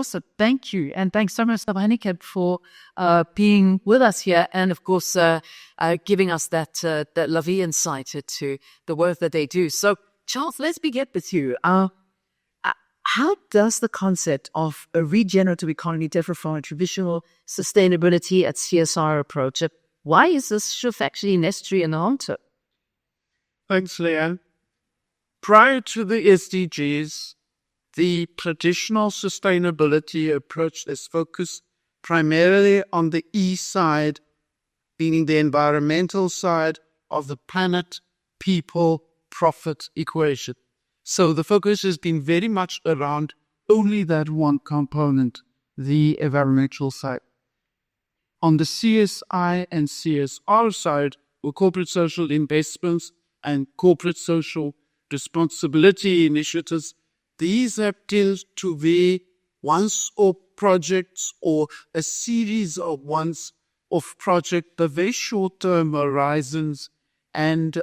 Awesome. Thank you. And thanks so much, HEINEKEN, for being with us here and, of course, giving us that lovely insight into the work that they do. So, Charles, let's begin with you. How does the concept of a regenerative economy differ from a traditional sustainability and CSR approach? Why is this shift actually necessary in the long term? Thanks, Leanne. Prior to the SDGs, the traditional sustainability approach is focused primarily on the E side, meaning the environmental side of the planet, people, profit equation. So the focus has been very much around only that one component, the environmental side. On the CSI and CSR side, or corporate social investments and corporate social responsibility initiatives, these have tended to be once-off projects or a series of once-off projects, the very short-term horizons, and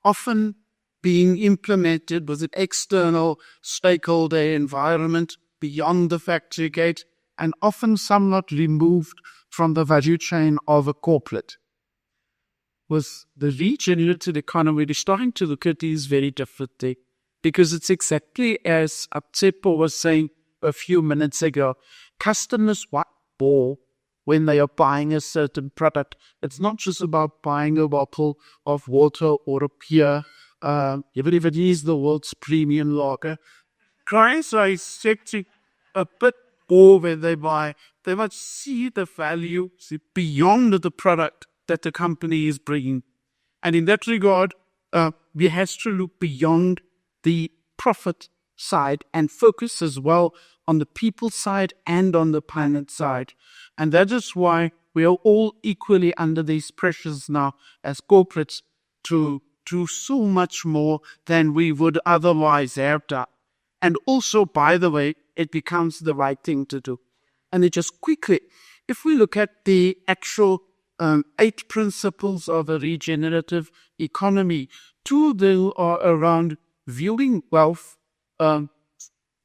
often being implemented with an external stakeholder environment beyond the factory gate, and often somewhat removed from the value chain of a corporate. With the regenerative economy, we're starting to look at these very differently, because it's exactly as Tsepo was saying a few minutes ago. Customers want more when they are buying a certain product. It's not just about buying a bottle of water or a beer, even if it is the world's premium lager. Clients are expecting a bit more when they buy. They must see the value beyond the product that the company is bringing. And in that regard, we have to look beyond the profit side and focus as well on the people side and on the planet side. And that is why we are all equally under these pressures now as corporates to do so much more than we would otherwise have done. And also, by the way, it becomes the right thing to do. And it just quickly, if we look at the actual 8 principles of a regenerative economy, 2 of them are around viewing wealth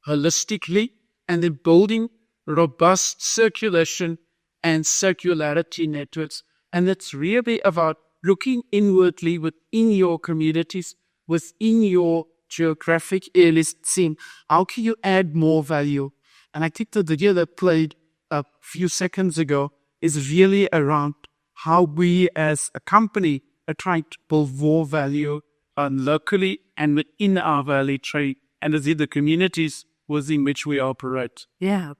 holistically and then building robust circulation and circularity networks. And it's really about looking inwardly within your communities, within your geographic area, seeing how can you add more value. And I think the video that played a few seconds ago is really around how we as a company are trying to build more value locally and within our value chain and within the communities within which we operate. Yeah,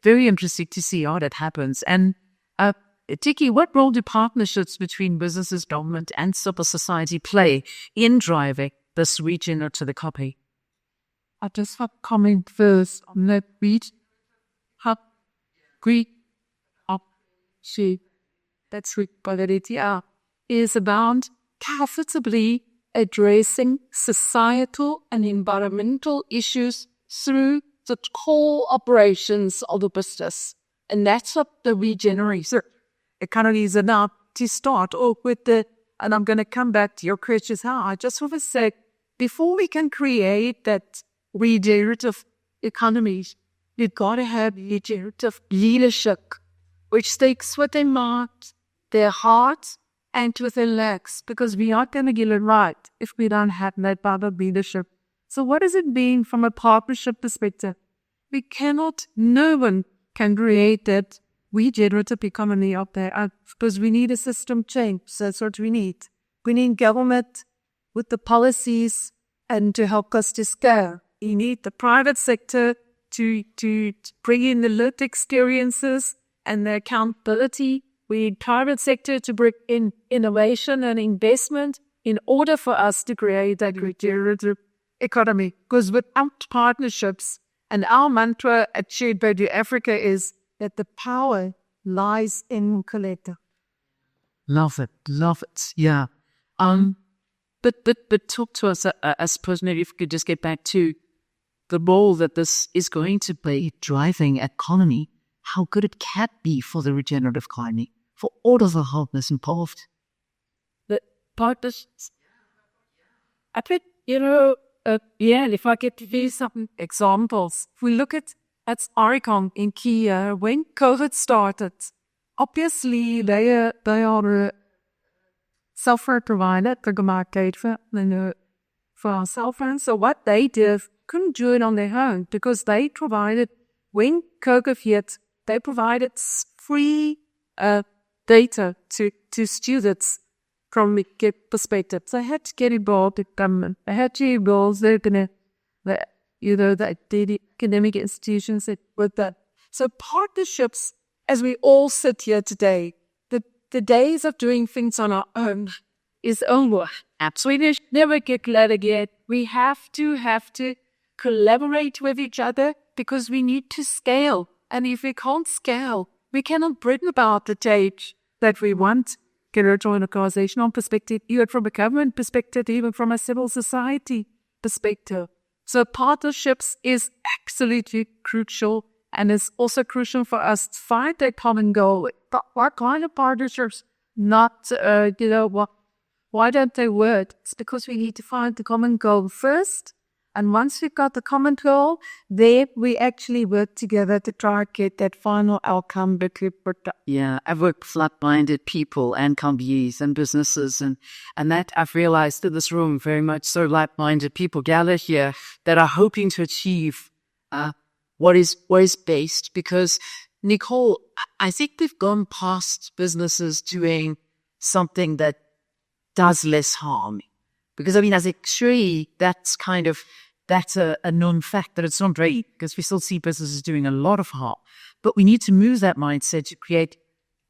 very interesting to see how that happens. And Tiekie, what role do partnerships between businesses, government, and civil society play in driving this regenerative economy? I just want to comment first on that reach. How great that's quality is about profitably addressing societal and environmental issues through the core operations of the business. And that's what the regenerative economy is about. To start off with and I'm going to come back to your questions. I just want to say, before we can create that regenerative economy, you've got to have regenerative leadership, which takes with their mind, their heart, and with their legs, because we aren't going to get it right if we don't have that part of leadership. So what does it mean from a partnership perspective? No one can create that regenerative economy out there because we need a system change. That's what we need. We need government with the policies and to help us to scale. You need the private sector to bring in the lived experiences and the accountability. We need private sector to bring in innovation and investment in order for us to create that regenerative economy. Because without partnerships, and our mantra at Shared Value Africa is that the power lies in collective. Love it, yeah. But talk to us, I suppose maybe if we could just get back to the role that this is going to play driving economy, how good it can be for the regenerative economy, for all of the hardness involved. The partnerships, I think, if I get to give some examples, if we look at at HEINEKEN in Kia, when COVID started, obviously they are a software provider, for our cell phones. So what they did, couldn't do it on their own because they provided, when COVID hit, they provided free data to students from a perspective. So they had to get involved with government. They had to involve the academic institutions with that. So partnerships, as we all sit here today, the days of doing things on our own is over. Absolutely, never get glad again. We have to collaborate with each other because we need to scale. And if we can't scale, we cannot bring about the change that we want. Get it from an organizational perspective, even from a government perspective, even from a civil society perspective. So partnerships is absolutely crucial, and it's also crucial for us to find a common goal. But what kind of partnerships? Not, why don't they work? It's because we need to find the common goal first. And once we've got the common goal, then we actually work together to try to get that final outcome. Yeah, I've worked with like-minded people and companies and businesses, and that I've realized in this room very much so like-minded people gather here that are hoping to achieve what is based. Because, Nicole, I think they've gone past businesses doing something that does less harm. Because, I mean, as a tree, that's a known fact that it's not right, because we still see businesses doing a lot of harm. But we need to move that mindset to create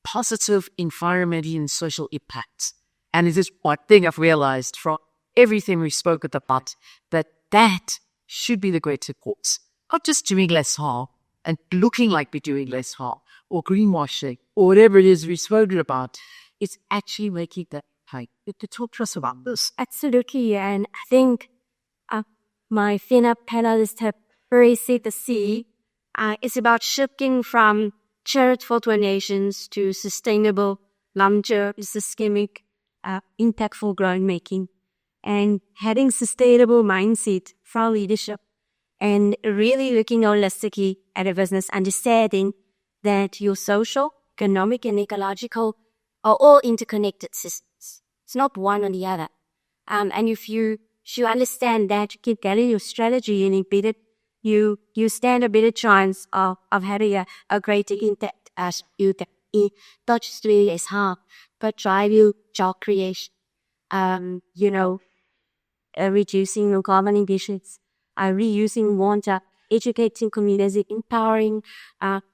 positive environmental and social impacts. And it is one thing I've realized from everything we spoke about, that should be the greater cause. Not just doing less harm and looking like we're doing less harm, or greenwashing, or whatever it is we've spoken about. It's actually making that to talk to us about this. Absolutely, and I think my FINA panelists have very said the C. It's about shifting from charitable donations to sustainable, long-term, systemic, impactful growth making, and having sustainable mindset for leadership, and really looking holistically at a business, understanding that your social, economic, and ecological are all interconnected systems. It's not one or the other. And if you understand that, you keep getting your strategy and embed it, you stand a better chance of having a greater impact as you not just doing less harm, but drive you job creation. Reducing your carbon emissions, reusing water, educating communities, empowering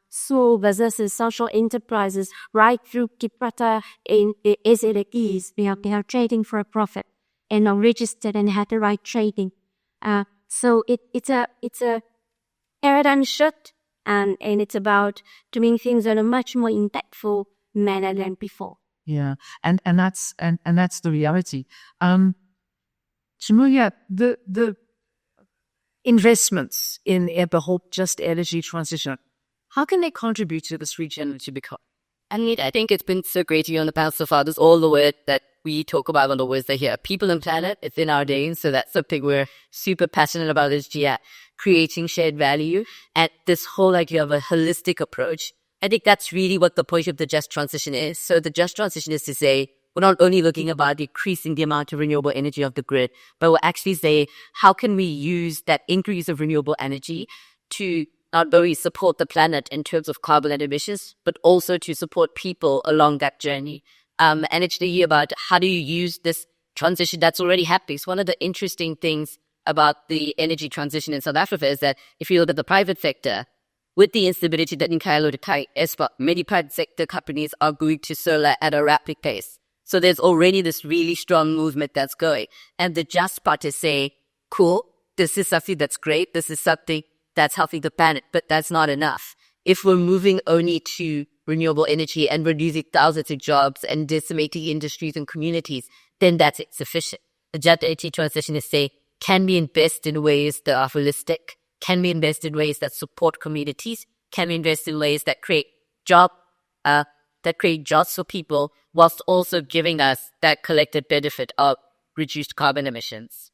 small businesses, social enterprises, right through Kiprata in SLEs. We are trading for a profit and are registered and have the right trading. So it's a paradigm shift, and it's about doing things in a much more impactful manner than before. Yeah, and that's the reality. Shmulia, the investments in the whole just energy transition, how can they contribute to this regenerative economy? I mean, I think it's been so great to hear on the panel so far. There's all the words that we talk about on the words that here. People and planet, it's in our names, so that's something we're super passionate about is creating shared value. And this whole idea of a holistic approach, I think that's really what the point of the just transition is. So the just transition is to say, we're not only looking about decreasing the amount of renewable energy of the grid, but we're actually saying, how can we use that increase of renewable energy to not only support the planet in terms of carbon emissions, but also to support people along that journey. And it's really about how do you use this transition that's already happening. So one of the interesting things about the energy transition in South Africa is that if you look at the private sector, with the instability that many private sector companies are going to solar at a rapid pace. So there's already this really strong movement that's going. And the just part is saying, cool, this is something that's great. This is something that's helping the planet, but that's not enough. If we're moving only to renewable energy and we're losing thousands of jobs and decimating industries and communities, then that's insufficient. The just energy transition is saying, can we invest in ways that are holistic? Can we invest in ways that support communities? Can we invest in ways that create jobs for people, whilst also giving us that collective benefit of reduced carbon emissions?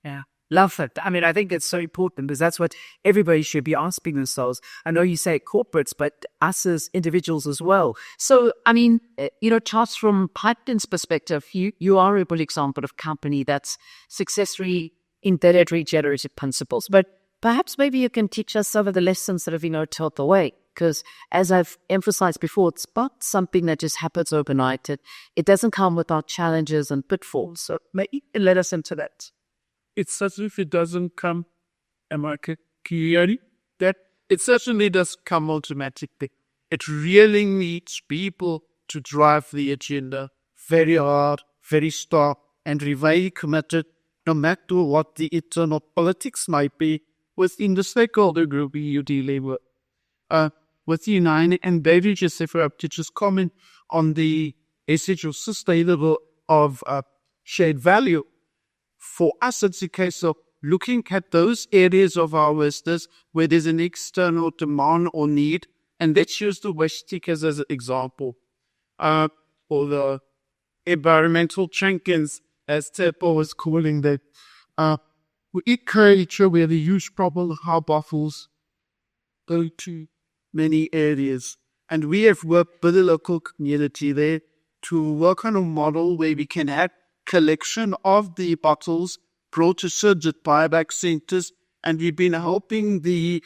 Yeah. Love it. I mean, I think it's so important because that's what everybody should be asking themselves. I know you say corporates, but us as individuals as well. So, I mean, Charles, from Pipelin's perspective, you are a good example of company that's successfully embedded regenerative principles. But perhaps maybe you can teach us some of the lessons that have, taught the way. Because as I've emphasized before, it's not something that just happens overnight. It doesn't come without challenges and pitfalls. So maybe let us into that. It's as if it doesn't come, clearly, that it certainly does come automatically. It really needs people to drive the agenda very hard, very stark, and very committed, no matter what the internal politics might be within the stakeholder group you're dealing with. With HEINEKEN and Beverages, if I have to just comment on the essence of sustainable of shared value. For us, it's a case of looking at those areas of our business where there's an external demand or need, and let's use the waste stickers as an example, or the environmental champions, as Tepo was calling them. We encourage we have a huge problem of how bottles go to many areas, and we have worked with the local community there to work on a model where we can have collection of the bottles brought to certain buyback centers, and we've been helping the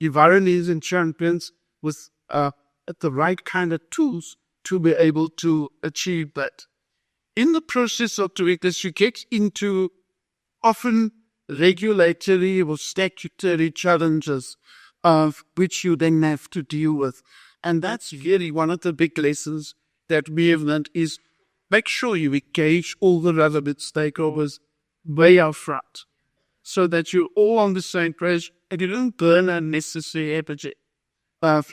environmental champions with the right kind of tools to be able to achieve that. In the process of doing this, you get into often regulatory or statutory challenges of which you then have to deal with. And that's really one of the big lessons that we have learned is make sure you engage all the relevant stakeholders way up front so that you're all on the same page and you don't burn unnecessary energy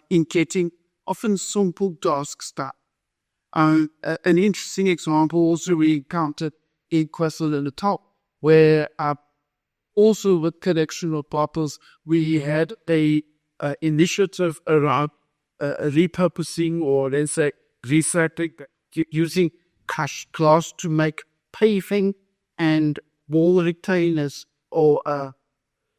in getting often simple tasks done. An interesting example also we encountered in KwaZulu-Natal, where also with collection of bottles, we had a initiative around repurposing or let's say recycling, using glass to make paving and wall retainers or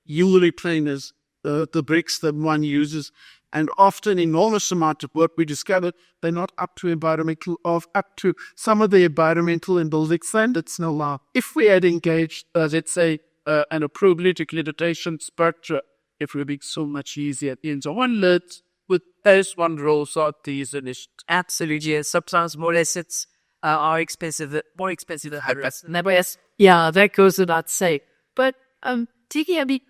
U retainers, the bricks that one uses. And after an enormous amount of work, we discovered they're not up to some of the environmental and building standards now. If we had engaged, let's say, an appropriate accreditation structure, it would be so much easier. And so one learns with as one rolls out these initiatives. Absolutely. Yes. Sometimes more assets are more expensive than others. Yeah, that goes without saying. But Tiekie, I mean,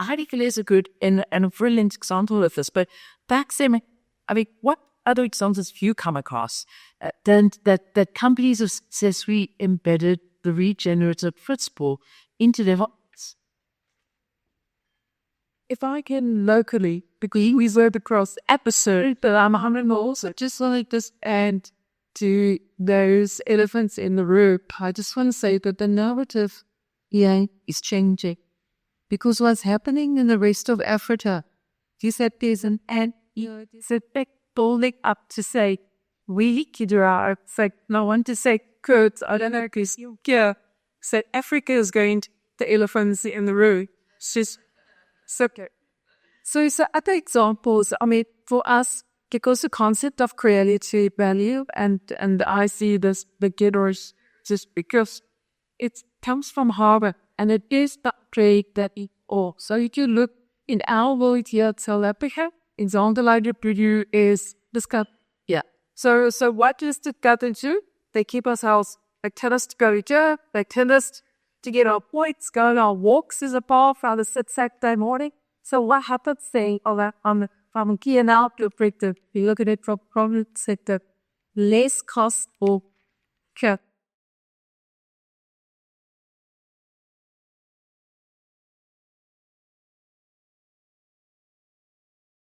HEINEKEN is a good and a brilliant example of this. But back then, I mean, what other examples have you come across that companies have successfully embedded the regenerative principle into their ops? If I can locally, because we worked across episode, but I'm 100 miles, so just like this, and to those elephants in the room, I just want to say that the narrative is changing. Because what's happening in the rest of Africa, you said there's there's a big building up to say, we could drive, no one to say, Kurt, I don't know, because said Africa is going to the elephants in the room. It's just so good. So other examples, I mean, for us, because the concept of creative value, and I see this beginners just because it comes from Harvard, and it is the trade that it all. So if you look in our world here at South Africa, example like Purdue is this cut. Yeah. So what does the garden do? They keep ourselves, they tell us to go to church, they tell us to get our points, go on our walks as a path on the Saturday morning. So what happens saying all that from a key and out perspective, if you look at it from the sector, less cost for care.